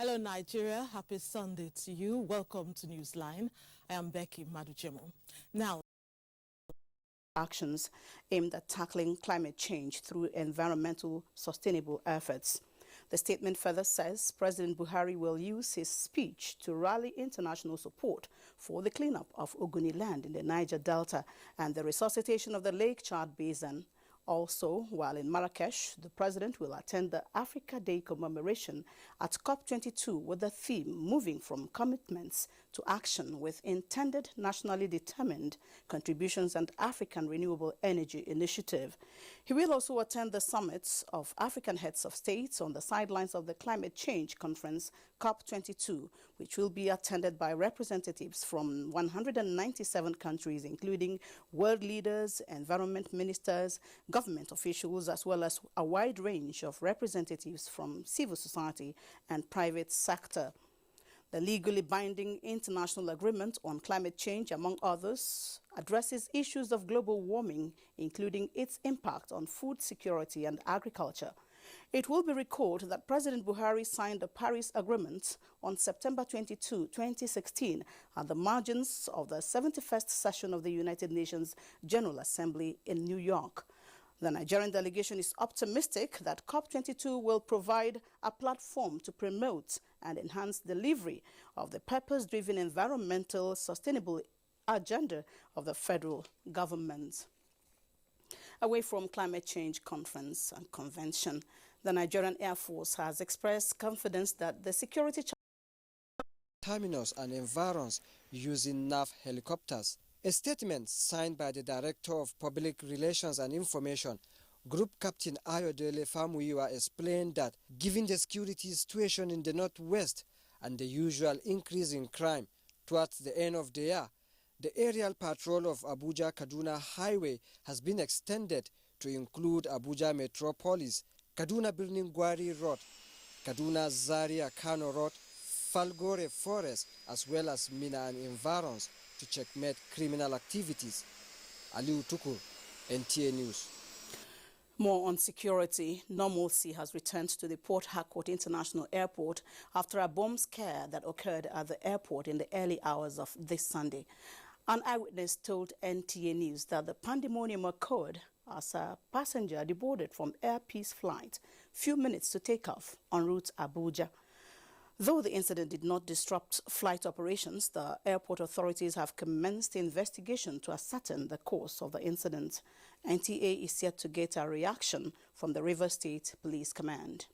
Hello, Nigeria. Happy Sunday to you. Welcome to Newsline. I am Becky Maduchemo. Now, actions aimed at tackling climate change through environmental sustainable efforts. The statement further says President Buhari will use his speech to rally international support for the cleanup of Ogoni land in the Niger Delta and the resuscitation of the Lake Chad Basin. Also, while in Marrakesh, the president will attend the Africa Day commemoration at COP22 with the theme moving from commitments to action with intended nationally determined contributions and African Renewable Energy Initiative. He will also attend the summits of African heads of states on the sidelines of the Climate Change Conference COP22, which will be attended by representatives from 197 countries, including world leaders, environment ministers, government officials, as well as a wide range of representatives from civil society and private sector. The legally binding international agreement on climate change, among others, addresses issues of global warming, including its impact on food security and agriculture. It will be recalled that President Buhari signed the Paris Agreement on September 22, 2016, at the margins of the 71st session of the United Nations General Assembly in New York. The Nigerian delegation is optimistic that COP22 will provide a platform to promote and enhance delivery of the purpose-driven environmental sustainable agenda of the federal government. Away from climate change conference and convention, the Nigerian Air Force has expressed confidence that the security terminals and environs using NAV helicopters. A statement signed by the Director of Public Relations and Information, Group Captain Ayodele Famuyiwa, explained that given the security situation in the northwest and the usual increase in crime towards the end of the year, the aerial patrol of Abuja-Kaduna Highway has been extended to include Abuja Metropolis, Kaduna Birnin Gwari Road, Kaduna Zaria Kano Road, Falgore Forest, as well as Mina and environs to checkmate criminal activities. Aliu Tukur, NTA News. More on security. Normalcy has returned to the Port Harcourt International Airport after a bomb scare that occurred at the airport in the early hours of this Sunday. An eyewitness told NTA News that the pandemonium occurred as a passenger deboarded from Air Peace flight few minutes to take off en route Abuja. Though the incident did not disrupt flight operations, the airport authorities have commenced the investigation to ascertain the cause of the incident. NTA is yet to get a reaction from the Rivers State Police Command.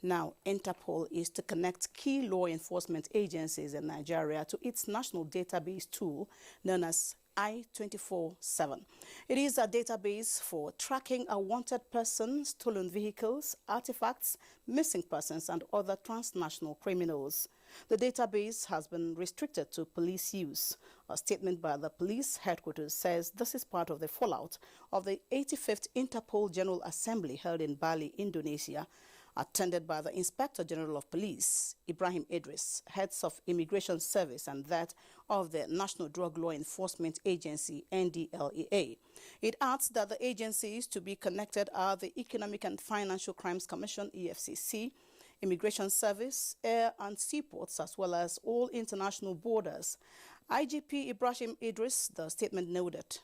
Now, Interpol is to connect key law enforcement agencies in Nigeria to its national database tool known as I-24/7. It is a database for tracking a wanted person, stolen vehicles, artifacts, missing persons, and other transnational criminals. The database has been restricted to police use. A statement by the police headquarters says this is part of the fallout of the 85th Interpol General Assembly held in Bali, Indonesia, attended by the Inspector General of Police, Ibrahim Idris, heads of Immigration Service, and that of the National Drug Law Enforcement Agency, NDLEA. It adds that the agencies to be connected are the Economic and Financial Crimes Commission, EFCC, Immigration Service, Air and Seaports, as well as all international borders. IGP Ibrahim Idris, the statement noted,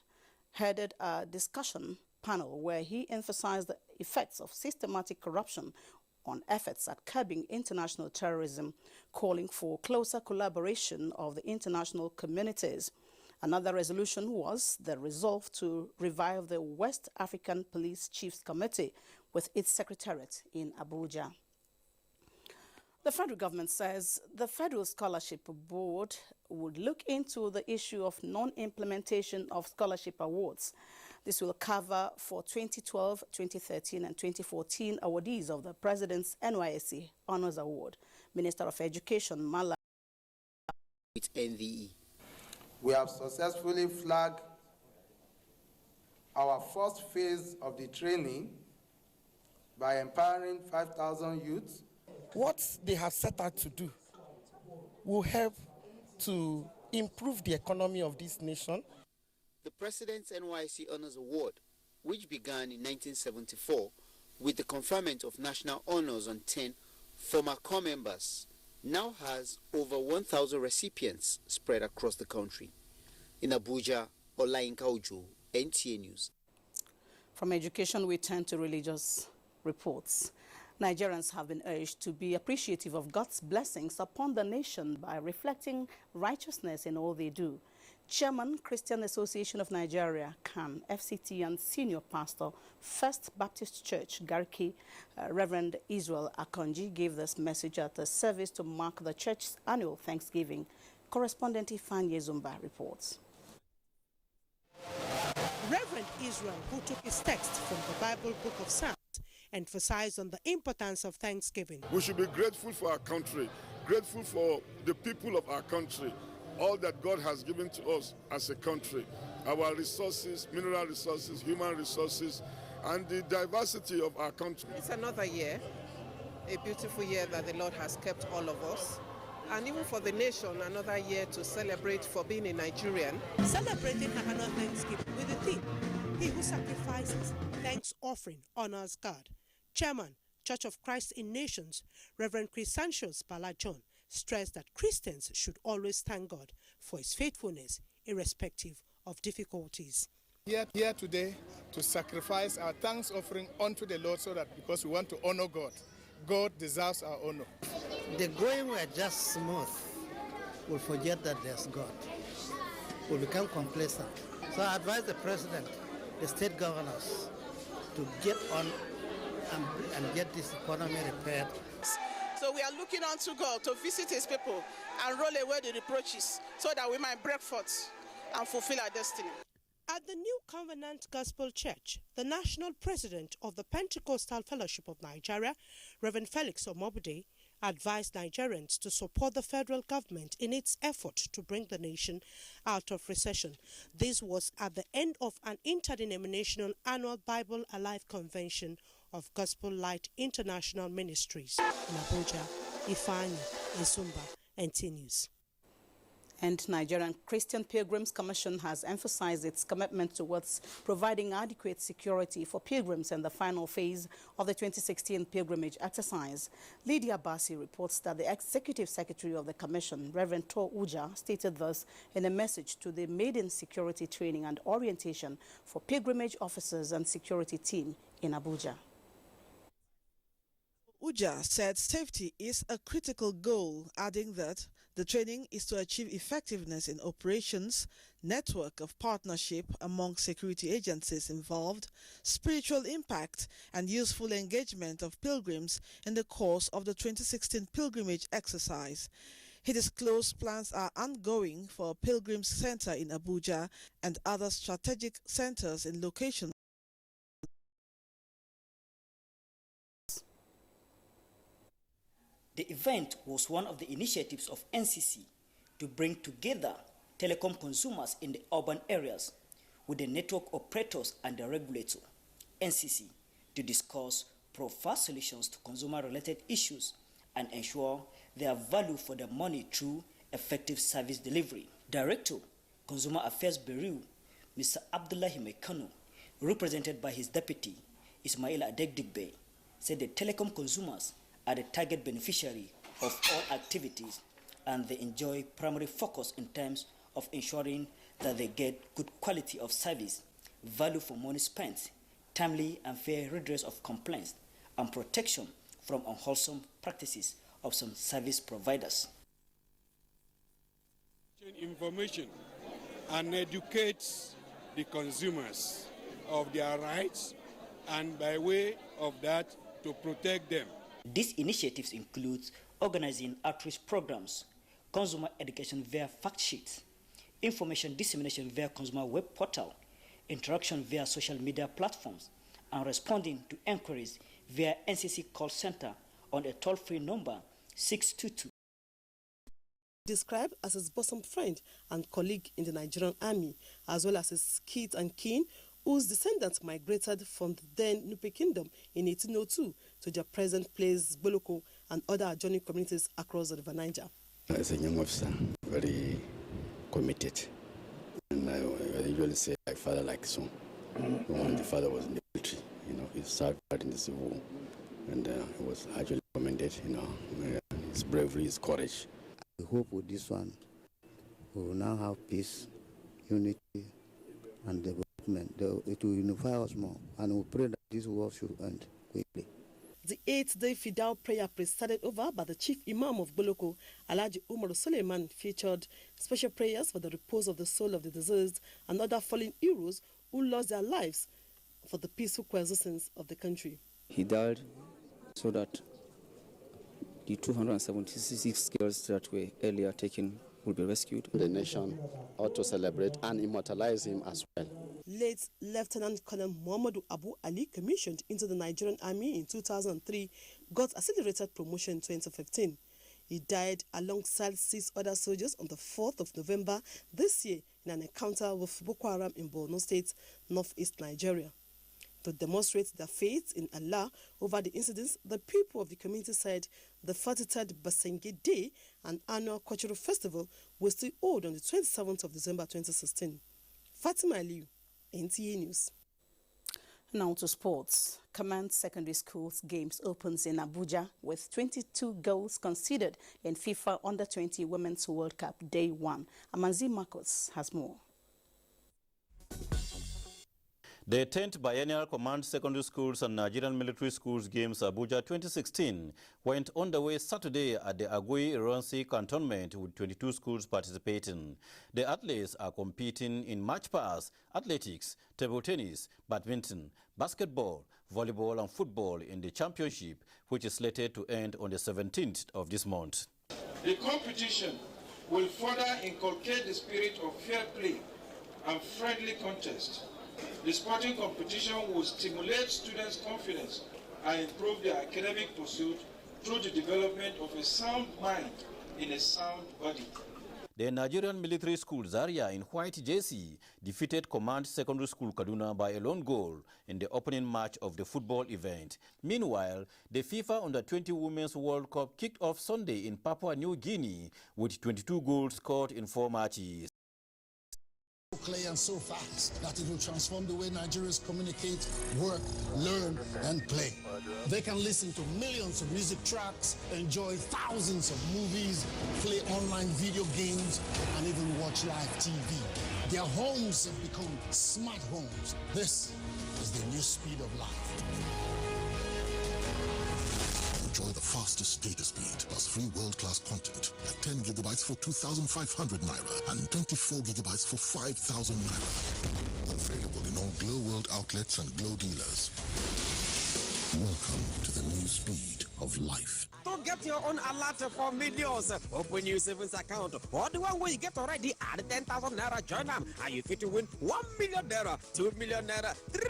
headed a discussion panel where he emphasized the effects of systematic corruption on efforts at curbing international terrorism, calling for closer collaboration of the international communities. Another resolution was the resolve to revive the West African Police Chiefs Committee with its secretariat in Abuja. The federal government says the Federal Scholarship Board would look into the issue of non-implementation of scholarship awards. This will cover for 2012, 2013, and 2014 awardees of the President's NYSC Honors Award. Minister of Education, Malaria. With NVE. We have successfully flagged our first phase of the training by empowering 5,000 youths. What they have set out to do will help to improve the economy of this nation. The President's NYSC Honors Award, which began in 1974 with the conferment of national honors on 10 former corps members, now has over 1,000 recipients spread across the country. In Abuja, Olayinka Ojo, NTA News. From education, we turn to religious reports. Nigerians have been urged to be appreciative of God's blessings upon the nation by reflecting righteousness in all they do. Chairman, Christian Association of Nigeria, CAN, FCT, and Senior Pastor, First Baptist Church, Garki, Reverend Israel Akonji, gave this message at a service to mark the church's annual Thanksgiving. Correspondent Ifanye Zumba reports. Reverend Israel, who took his text from the Bible book of Psalms, emphasized on the importance of Thanksgiving. We should be grateful for our country, grateful for the people of our country, all that God has given to us as a country, our resources, mineral resources, human resources, and the diversity of our country. It's another year, a beautiful year that the Lord has kept all of us. And even for the nation, another year to celebrate for being a Nigerian. Celebrating National Thanksgiving with the theme, He who sacrifices, thanks offering, honors God. Chairman, Church of Christ in Nations, Reverend Chrysantius Balajon, stressed that Christians should always thank God for His faithfulness, irrespective of difficulties. Here today to sacrifice our thanks offering unto the Lord, so that because we want to honor God, God deserves our honor. The going were just smooth. We'll forget that there's God. We'll become complacent. So I advise the president, the state governors, to get on and get this economy repaired. So we are looking unto God to visit His people and roll away the reproaches so that we might break forth and fulfill our destiny. At the New Covenant Gospel Church, the national president of the Pentecostal Fellowship of Nigeria, Reverend Felix Omobude, advised Nigerians to support the federal government in its effort to bring the nation out of recession. This was at the end of an interdenominational annual Bible Alive Convention of Gospel Light International Ministries. In Abuja, Ifeanyi Zumba, NTA News. And Nigerian Christian Pilgrims Commission has emphasized its commitment towards providing adequate security for pilgrims in the final phase of the 2016 pilgrimage exercise. Lydia Bassi reports that the Executive Secretary of the Commission, Reverend Tor Uja, stated this in a message to the maiden security training and orientation for pilgrimage officers and security team in Abuja. Uja said safety is a critical goal, adding that the training is to achieve effectiveness in operations, network of partnership among security agencies involved, spiritual impact, and useful engagement of pilgrims in the course of the 2016 pilgrimage exercise. He disclosed plans are ongoing for a pilgrims center in Abuja and other strategic centers in locations. The event was one of the initiatives of NCC to bring together telecom consumers in the urban areas with the network operators and the regulator, NCC, to discuss preferred solutions to consumer-related issues and ensure their value for their money through effective service delivery. Director, Consumer Affairs Bureau, Mr. Abdullahi Mekano, represented by his deputy, Ismail Adegdigbe, said the telecom consumers are the target beneficiary of all activities, and they enjoy primary focus in terms of ensuring that they get good quality of service, value for money spent, timely and fair redress of complaints, and protection from unwholesome practices of some service providers. Information and educates the consumers of their rights, and by way of that, to protect them. These initiatives include organizing outreach programs, consumer education via fact sheets, information dissemination via consumer web portal, interaction via social media platforms, and responding to inquiries via NCC call center on a toll-free number 622. Described as his bosom friend and colleague in the Nigerian army, as well as his kith and kin, whose descendants migrated from the then Nupe Kingdom in 1802 to their present place, Boloko, and other adjoining communities across the River Niger. As a young officer, very committed. And I usually say, like father, like son. When the father was in the military, he served in the civil war, and he was actually commended, his bravery, his courage. We hope with this one, we will now have peace, unity, and development. It will unify us more, and we pray that this war should end quickly. The 8th-day Fidal prayer presided over by the Chief Imam of Boloko, Alhaji Umar Suleiman, featured special prayers for the repose of the soul of the deceased and other fallen heroes who lost their lives for the peaceful coexistence of the country. He died so that the 276 girls that were earlier taken will be rescued. The nation ought to celebrate and immortalize him as well. Late Lieutenant Colonel Muhammadu Abu Ali, commissioned into the Nigerian Army in 2003, got accelerated promotion in 2015. He died alongside 6 other soldiers on the 4th of November this year in an encounter with Boko Haram in Borno State, northeast Nigeria. To demonstrate their faith in Allah over the incidents, the people of the community said the 43rd Basenge Day, an annual cultural festival, was still held on the 27th of December 2016. Fatima Aliu, NTA News. Now to sports. Command Secondary School's games opens in Abuja with 22 goals conceded in FIFA Under-20 Women's World Cup Day 1. Amanzi Marcos has more. The 10th Biennial Command Secondary Schools and Nigerian Military Schools Games Abuja 2016 went underway Saturday at the Agui-Ironsi cantonment with 22 schools participating. The athletes are competing in march pass, athletics, table tennis, badminton, basketball, volleyball and football in the championship, which is slated to end on the 17th of this month. The competition will further inculcate the spirit of fair play and friendly contest. The sporting competition will stimulate students' confidence and improve their academic pursuit through the development of a sound mind in a sound body. The Nigerian Military School Zaria in white jersey defeated Command Secondary School Kaduna by a lone goal in the opening match of the football event. Meanwhile, the FIFA Under-20 Women's World Cup kicked off Sunday in Papua New Guinea with 22 goals scored in 4 matches. Clear and so fast that it will transform the way Nigerians communicate, work, learn, and play. They can listen to millions of music tracks, enjoy thousands of movies, play online video games, and even watch live TV. Their homes have become smart homes. This is the new speed of life. Enjoy the fastest data speed plus free world-class content at 10 gigabytes for 2,500 naira and 24 gigabytes for 5,000 naira. Available in all Glow World outlets and Glow dealers. Welcome to the new speed of life. Don't get your own alert for millions. Open your savings account or the one where you get already at 10,000 naira. Join them and you fit to win 1 million naira, 2 million naira, 3.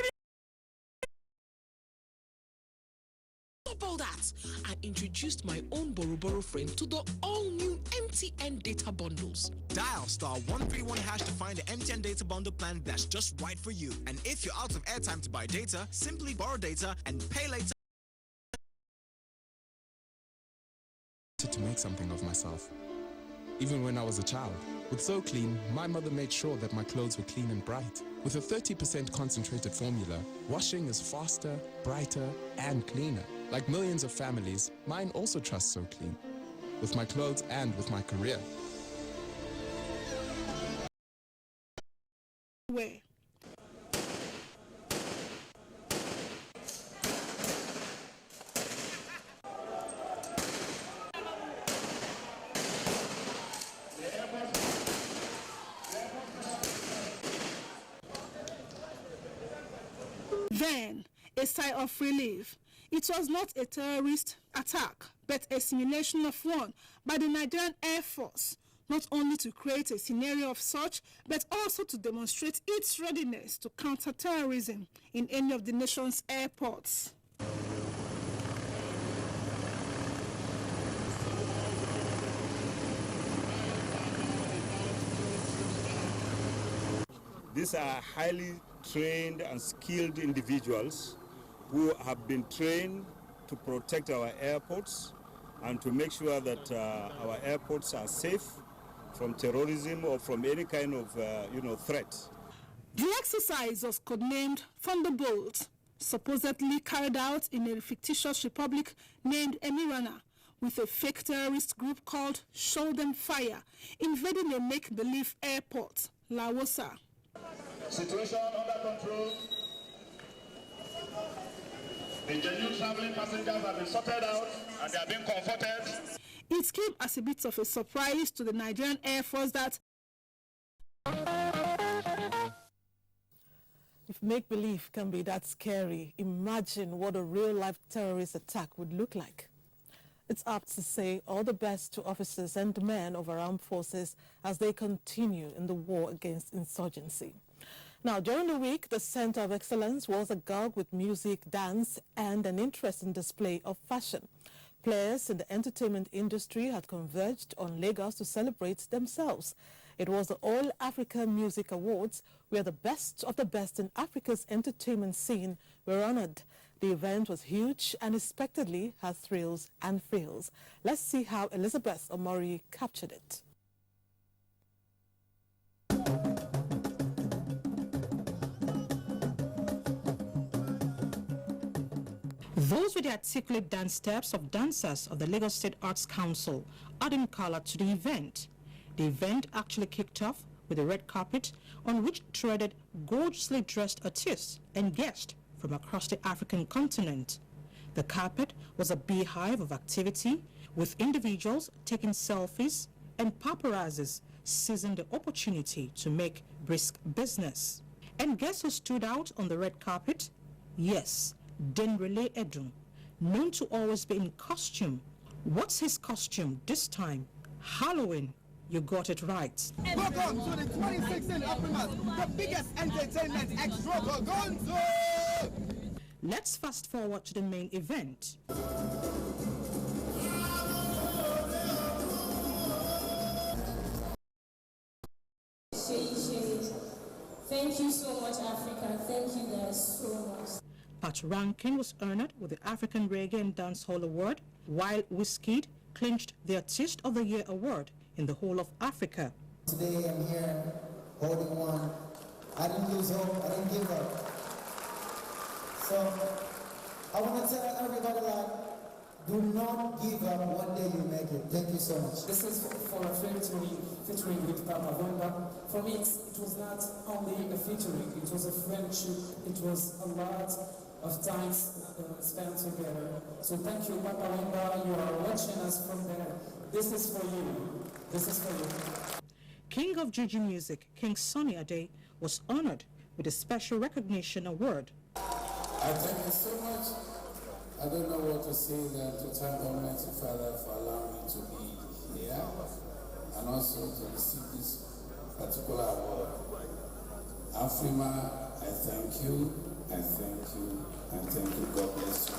All that, I introduced my own Boroboro friend to the all-new MTN data bundles. Dial *131# to find the MTN data bundle plan that's just right for you. And if you're out of airtime to buy data, simply borrow data and pay later. To make something of myself. Even when I was a child. With So Clean, my mother made sure that my clothes were clean and bright. With a 30% concentrated formula, washing is faster, brighter, and cleaner. Like millions of families, mine also trust So Clean. With my clothes and with my career. Where? Then, a sigh of relief. It was not a terrorist attack, but a simulation of one by the Nigerian Air Force, not only to create a scenario of such, but also to demonstrate its readiness to counter terrorism in any of the nation's airports. These are highly trained and skilled individuals who have been trained to protect our airports and to make sure that our airports are safe from terrorism or from any kind of threat. The exercise was codenamed Thunderbolt, supposedly carried out in a fictitious republic named Emirana, with a fake terrorist group called Show Them Fire, invading a make-believe airport, Laosa. Situation under control. The genuine traveling passengers have been sorted out and they are being comforted. It came as a bit of a surprise to the Nigerian Air Force that if make-believe can be that scary, imagine what a real-life terrorist attack would look like. It's apt to say all the best to officers and men of our armed forces as they continue in the war against insurgency. Now, during the week, the Center of Excellence was agog with music, dance, and an interesting display of fashion. Players in the entertainment industry had converged on Lagos to celebrate themselves. It was the All Africa Music Awards, where the best of the best in Africa's entertainment scene were honored. The event was huge and expectedly had thrills and frills. Let's see how Elizabeth Omori captured it. Those were the articulate dance steps of dancers of the Lagos State Arts Council, adding color to the event. The event actually kicked off with a red carpet on which threaded gorgeously dressed artists and guests from across the African continent. The carpet was a beehive of activity, with individuals taking selfies and paparazzis seizing the opportunity to make brisk business. And guess who stood out on the red carpet? Yes, Denrele Edun, known to always be in costume. What's his costume this time? Halloween. You got it right. Welcome to the 2016 Optimus, the biggest entertainment extravaganza! Let's fast forward to the main event. Thank you so much, Africa. Thank you guys so much. Pat Rankin was honored with the African Reggae and Dancehall Award, while Wizkid clinched the Artist of the Year award in the whole of Africa. Today I'm here holding one. I didn't lose hope, I didn't give up. So I want to tell everybody, like, do not give up, one day you make it. Thank you so much. This is for a featuring with Papa Wemba. For me, it was not only a featuring, it was a friendship, it was a lot of time spent together. So thank you, Papa Wemba, you are watching us from there. This is for you. This is for you. King of Juju music, King Sunny Ade, was honored with a special recognition award. I thank you so much. I don't know what to say than to thank Almighty Father for allowing me to be here and also to receive this particular award. Afrima, I thank you, I thank you, and thank you. God bless you.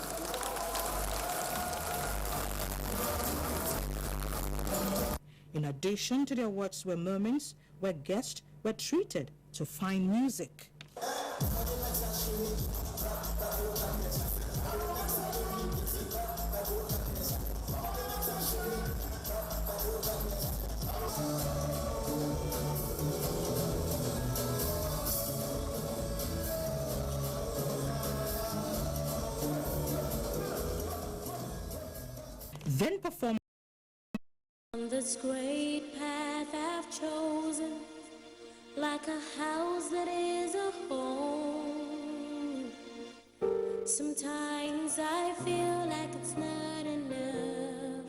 In addition to the awards were moments where guests were treated to fine music. Then perform. On this great path I've chosen, like a house that is a home. Sometimes I feel like it's not enough,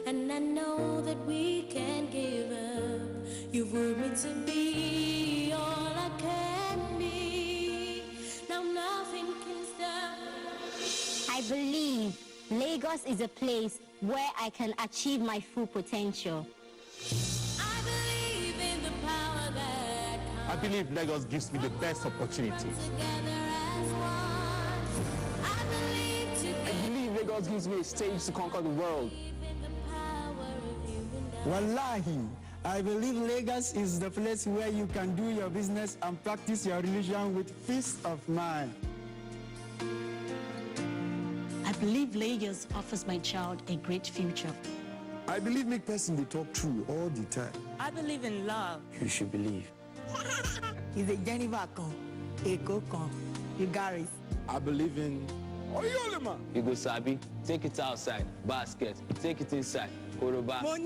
and I know that we can't give up. You've worked me to be all I can be. Now nothing can stop. I believe Lagos is a place where I can achieve my full potential. I believe in the power that comes. I believe Lagos gives me the best opportunities. I believe Lagos gives me a stage to conquer the world. Wallahi, I believe Lagos is the place where you can do your business and practice your religion with peace of mind. I believe Lagos offers my child a great future. I believe make person they talk true all the time. I believe in love. You should believe. He's a Geneva con, a Kokon, you got it. I believe in You go sabi, take it outside. Basket, take it inside. Koroba. I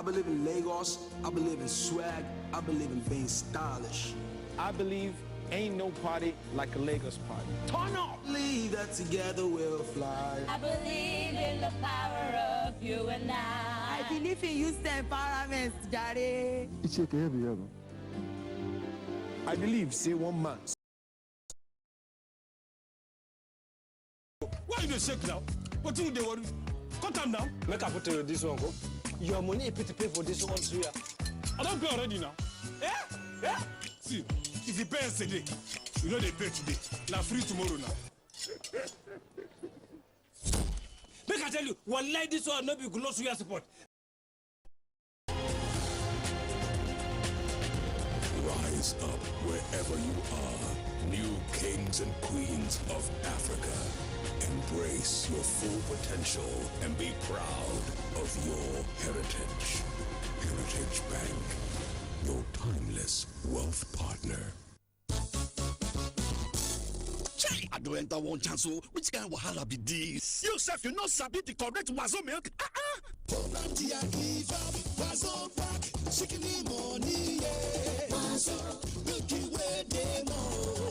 believe in Lagos. I believe in swag. I believe in being stylish. I believe ain't no party like a Lagos party. Turn up! Believe that together we'll fly. I believe in the power of you and I believe in youth empowerment, Daddy. It's a heavy. I believe, say one man. Why you shake now? What do they want? Cut them down. Make up to this one, go. Your money is to pay for this one too. I don't pay already now. Yeah? See, if you pay today, you know they pay today. Now free tomorrow now. Make I tell you, one like this one, no be close to your support. Rise up wherever you are, new kings and queens of Africa. Embrace your full potential and be proud of your heritage. Heritage Bank, your timeless wealth partner. Chai, I don't enter one chance, so which kind of wahala be this? You self, you not sabi the correct wazo milk. NTA give up, wazo back, chicken money, yeah. Wazo, milky way demo.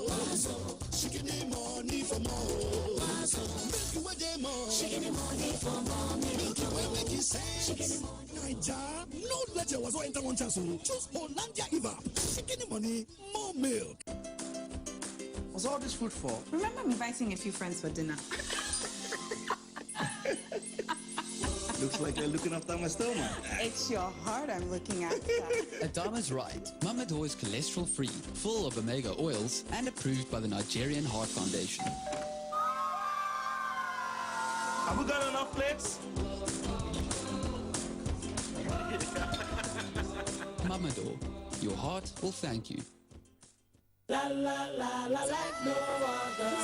Wazo, chicken money for more. Wazo, milky way demo. Chicken money for more. Milky way making sense. Naija, no let your wazo enter one chance, so choose Hollandia Evap. Chicken money, more milk. What's all this food for? Remember I'm inviting a few friends for dinner. Looks like you're looking after my stomach. It's your heart I'm looking after. Adama's right. Mamador is cholesterol-free, full of omega oils, and approved by the Nigerian Heart Foundation. Have we got enough plates? Mamador, your heart will thank you. La la la la like no other.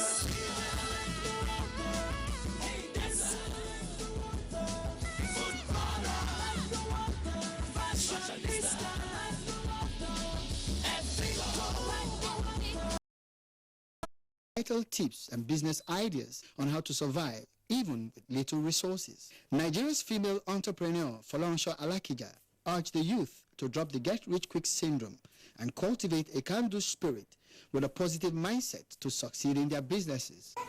Vital tips and business ideas on how to survive, even with little resources. Nigeria's female entrepreneur, Folarunsho Alakija, urged the youth to drop the get-rich-quick syndrome and cultivate a can-do spirit with a positive mindset to succeed in their businesses. Do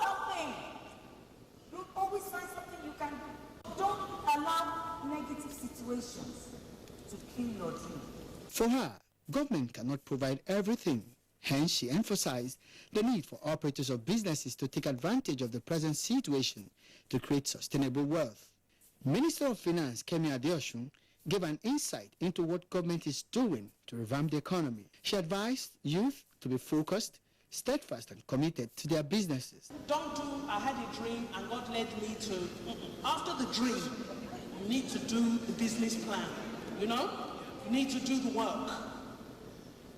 something. You always find something you can do. Don't allow negative situations to kill your dream. For her, government cannot provide everything. Hence, she emphasized the need for operators of businesses to take advantage of the present situation to create sustainable wealth. Minister of Finance, Kemi Adeosun, gave an insight into what government is doing to revamp the economy. She advised youth to be focused, steadfast, and committed to their businesses. Don't do, I had a dream and God led me to, after the dream, you need to do the business plan, you know? You need to do the work.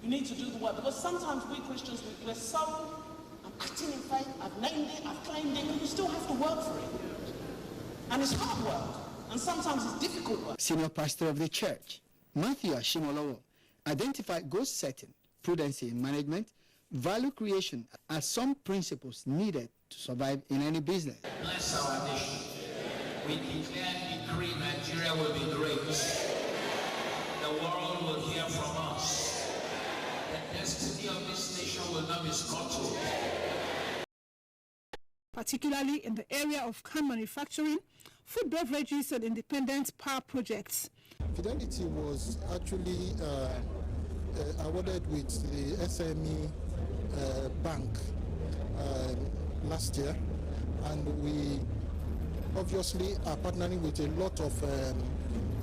You need to do the work, because sometimes we Christians, we're so, I'm acting in faith, I've named it, I've claimed it, but you still have to work for it. And it's hard work, and sometimes it's difficult work. Senior pastor of the church, Matthew Ashimolowo, identified goal setting, prudency in management, value creation as some principles needed to survive in any business. Bless our nation. We declare and decree Nigeria will be great. The world will hear from us. The destiny of this nation will not be scuttled. Particularly in the area of can manufacturing, food beverages and independent power projects. Fidelity was actually awarded with the SME bank last year, and we obviously are partnering with a lot of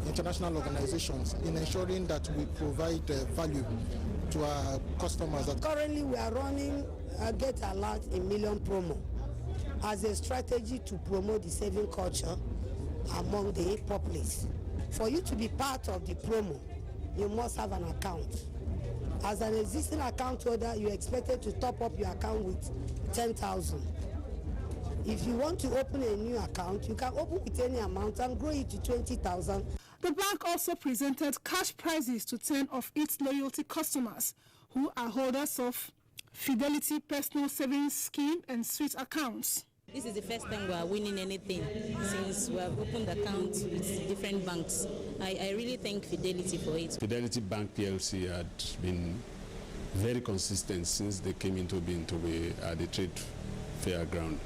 international organizations in ensuring that we provide value to our customers. Currently, we are running a Get Alert in Million promo as a strategy to promote the saving culture among the populace. For you to be part of the promo, you must have an account. As an existing account holder, you're expected to top up your account with 10,000. If you want to open a new account, you can open with any amount and grow it to 20,000. The bank also presented cash prizes to 10 of its loyalty customers who are holders of Fidelity Personal Savings Scheme and Sweet Accounts. This is the first time we are winning anything since we have opened accounts with different banks. I really thank Fidelity for it. Fidelity Bank PLC had been very consistent since they came into being to be at the trade fair ground.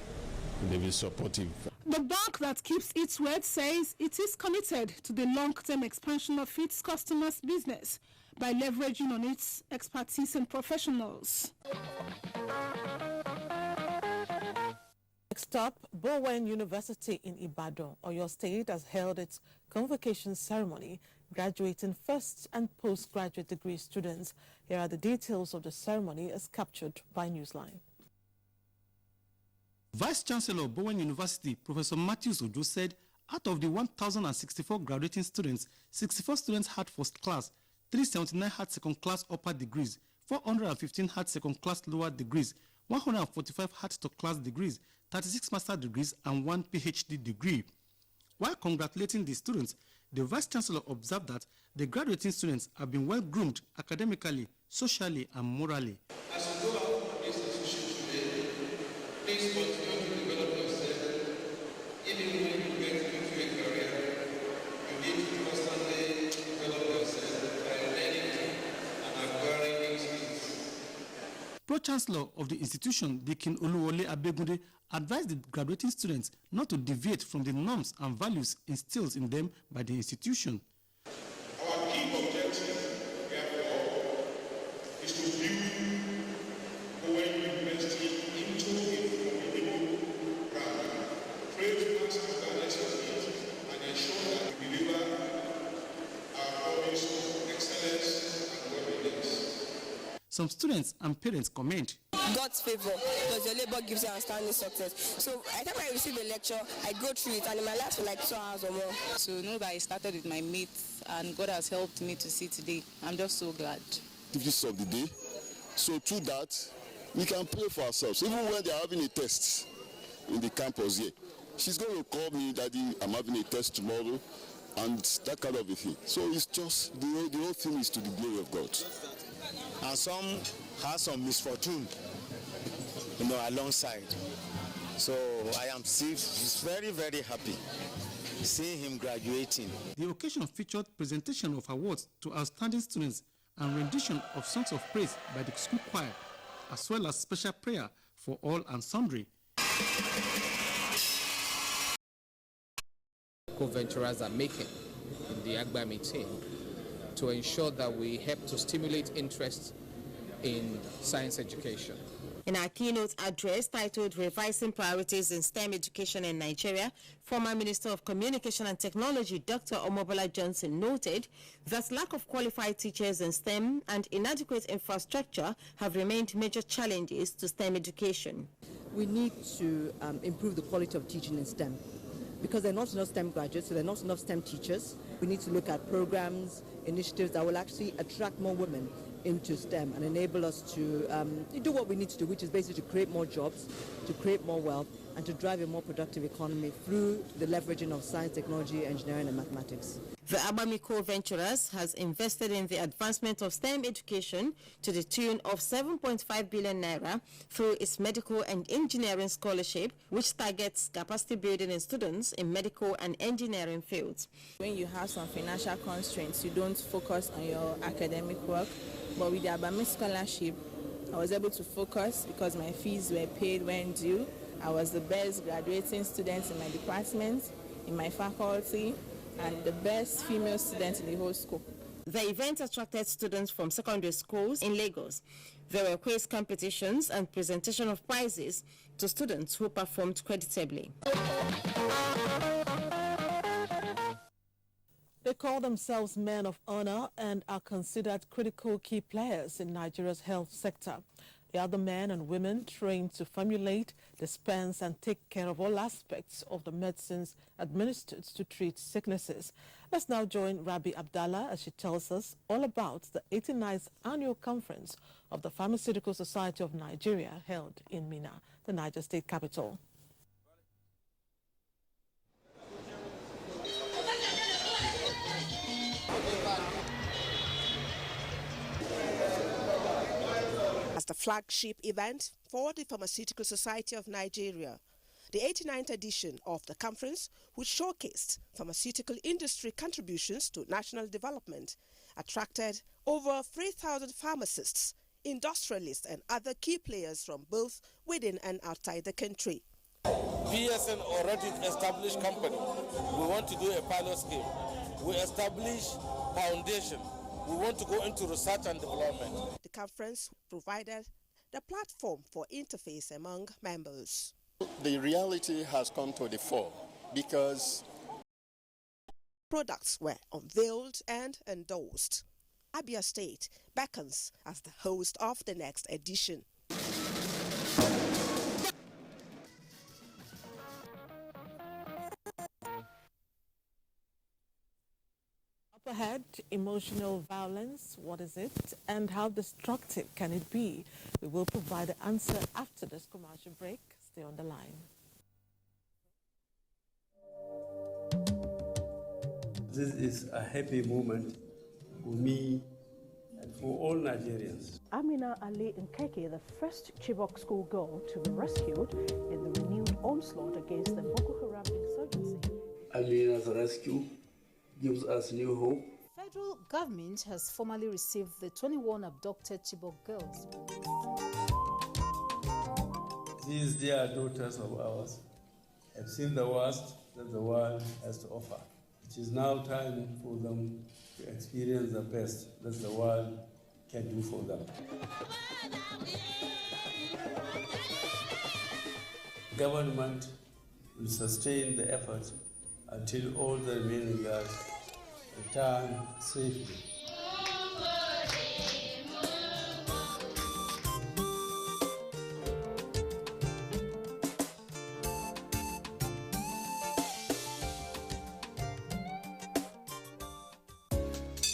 They've been supportive. The bank that keeps its word says it is committed to the long-term expansion of its customers' business by leveraging on its expertise and professionals. Next up, Bowen University in Ibadan, Oyo State, has held its convocation ceremony, graduating first and postgraduate degree students. Here are the details of the ceremony as captured by Newsline. Vice-Chancellor of Bowen University, Professor Matthews Ojo, said out of the 1,064 graduating students, 64 students had first class, 379 had second class upper degrees, 415 had second class lower degrees, 145 had top class degrees, 36 master degrees, and 1 PhD degree. While congratulating the students, the Vice-Chancellor observed that the graduating students have been well groomed academically, socially, and morally. As you go out of this institution today, please continue to develop yourself. Even when you get into a career, you need to constantly develop yourself by learning and acquiring new skills. Pro-Chancellor of the institution, Dikin Oluwole Abegunde, advised the graduating students not to deviate from the norms and values instilled in them by the institution. Our key objective, therefore, is to build Bowen University into a formidable brand, create mass awareness of it, and ensure that we deliver our promise of excellence and godliness. Some students and parents comment. God's favor, because your labor gives you outstanding success. So every time I receive a lecture, I go through it, and it might last for like 2 hours or more. To know that I started with my mates and God has helped me to see today, I'm just so glad. Activities of the day. So through that, we can pray for ourselves. Even when they are having a test in the campus here, she's going to call me, Daddy, I'm having a test tomorrow, and that kind of a thing. So it's just, the whole thing is to the glory of God. And some have some misfortune, alongside. So I am still very, very happy seeing him graduating. The occasion featured presentation of awards to outstanding students and rendition of songs of praise by the school choir, as well as special prayer for all and sundry. Co-venturers are making in the AGBA meeting to ensure that we help to stimulate interest in science education. In our keynote address titled Revising Priorities in STEM Education in Nigeria, former Minister of Communication and Technology Dr. Omobola Johnson noted that lack of qualified teachers in STEM and inadequate infrastructure have remained major challenges to STEM education. We need to improve the quality of teaching in STEM because there are not enough STEM graduates, so there are not enough STEM teachers. We need to look at programs, initiatives that will actually attract more women into STEM and enable us to do what we need to do, which is basically to create more jobs, to create more wealth, and to drive a more productive economy through the leveraging of science, technology, engineering, and mathematics. The Abami Co-Venturers has invested in the advancement of STEM education to the tune of 7.5 billion naira through its medical and engineering scholarship, which targets capacity building in students in medical and engineering fields. When you have some financial constraints, you don't focus on your academic work. But with the Abami scholarship, I was able to focus because my fees were paid when due. I was the best graduating student in my department, in my faculty, and the best female student in the whole school. The event attracted students from secondary schools in Lagos. There were quiz competitions and presentation of prizes to students who performed creditably. They call themselves men of honor and are considered critical key players in Nigeria's health sector. They are the men and women trained to formulate, dispense, and take care of all aspects of the medicines administered to treat sicknesses. Let's now join Rabi Abdallah as she tells us all about the 89th annual conference of the Pharmaceutical Society of Nigeria held in Minna, the Niger State capital. as the flagship event for the Pharmaceutical Society of Nigeria. The 89th edition of the conference, which showcased pharmaceutical industry contributions to national development, attracted over 3,000 pharmacists, industrialists and other key players from both within and outside the country. PSN already established company. We want to do a pilot scheme. We establish foundation. We want to go into research and development. The conference provided the platform for interface among members. The reality has come to the fore because products were unveiled and endorsed. Abia State beckons as the host of the next edition. Up ahead, emotional violence, what is it and how destructive can it be? We will provide the answer after this commercial break. Stay on the line. This is a happy moment for me and for all Nigerians. Amina Ali Nkeke, the first Chibok schoolgirl to be rescued in the renewed onslaught against the Boko Haram insurgency. Amina's rescue gives us new hope. Federal government has formally received the 21 abducted Chibok girls. These dear daughters of ours have seen the worst that the world has to offer. It is now time for them to experience the best that the world can do for them. Government will sustain the effort until all the remaining girls return safely.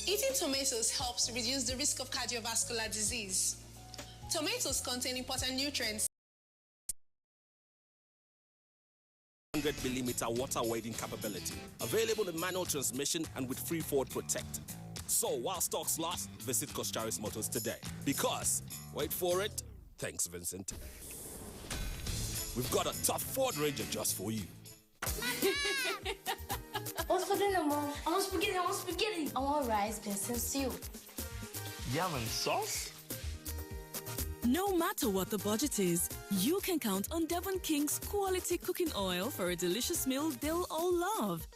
Eating tomatoes helps reduce the risk of cardiovascular disease. Tomatoes contain important nutrients. 100mm water wading capability, available in manual transmission and with free Ford Protect. So while stocks last, visit Kostaris Motors today. Because, wait for it, thanks Vincent, we've got a tough Ford Ranger just for you. What's for dinner, Mom? I want spaghetti, I want spaghetti. I want rice, beans, and stew. Yum and sauce? No matter what the budget is, you can count on Devon King's quality cooking oil for a delicious meal they'll all love.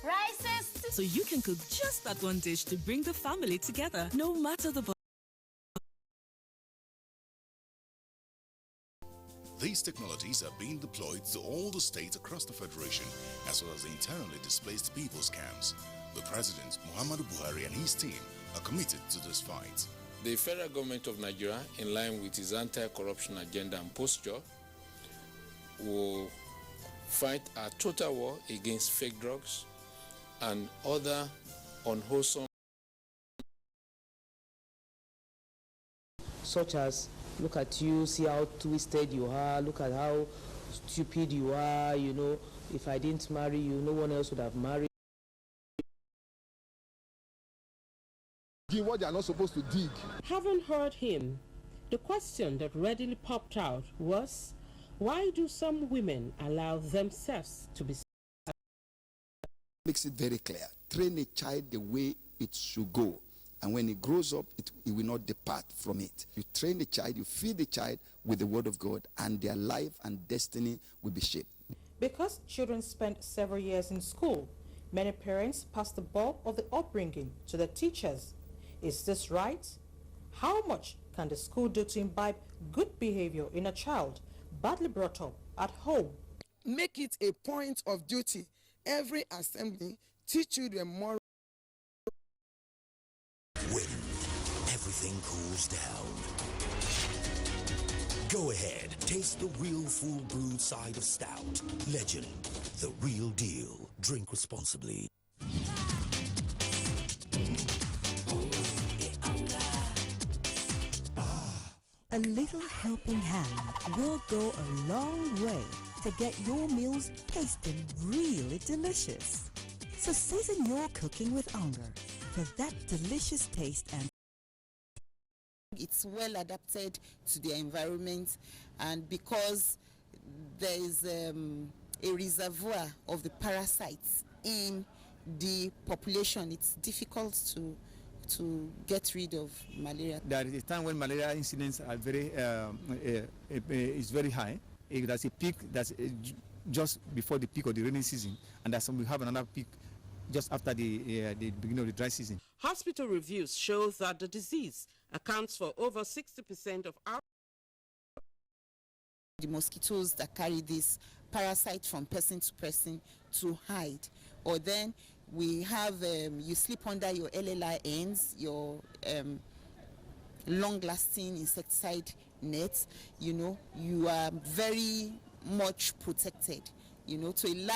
Rice, so you can cook just that one dish to bring the family together, no matter the budget. These technologies are being deployed to all the states across the Federation, as well as the internally displaced people's camps. The President, Muhammadu Buhari, and his team are committed to this fight. The federal government of Nigeria, in line with its anti-corruption agenda and posture, will fight a total war against fake drugs and other unwholesome, such as look at you, see how twisted you are, look at how stupid you are, you know, if I didn't marry you, no one else would have married. What they are not supposed to dig. Having heard him, the question that readily popped out was, why do some women allow themselves to be? Makes it very clear. Train a child the way it should go. And when it grows up, it will not depart from it. You train the child, you feed the child with the word of God, and their life and destiny will be shaped. Because children spend several years in school, many parents pass the bulk of the upbringing to the teachers. Is this right? How much can the school do to imbibe good behavior in a child badly brought up at home? Make it a point of duty. Every assembly teach you the moral. When everything cools down, go ahead, taste the real full brewed side of stout. Legend, the real deal. Drink responsibly. A little helping hand will go a long way to get your meals tasting really delicious. So season your cooking with Unger for that delicious taste and It's well adapted to the environment, and because there is a reservoir of the parasites in the population, it's difficult to get rid of malaria. There is a time when malaria incidents are is very high. There's a peak that's just before the peak of the rainy season, and we have another peak just after the beginning of the dry season. Hospital reviews show that the disease accounts for over 60% of our... The mosquitoes that carry this parasite from person to person to hide. Or then we have, you sleep under your LLI ends, your long-lasting insecticide nets, you know, you are very much protected, you know, to a large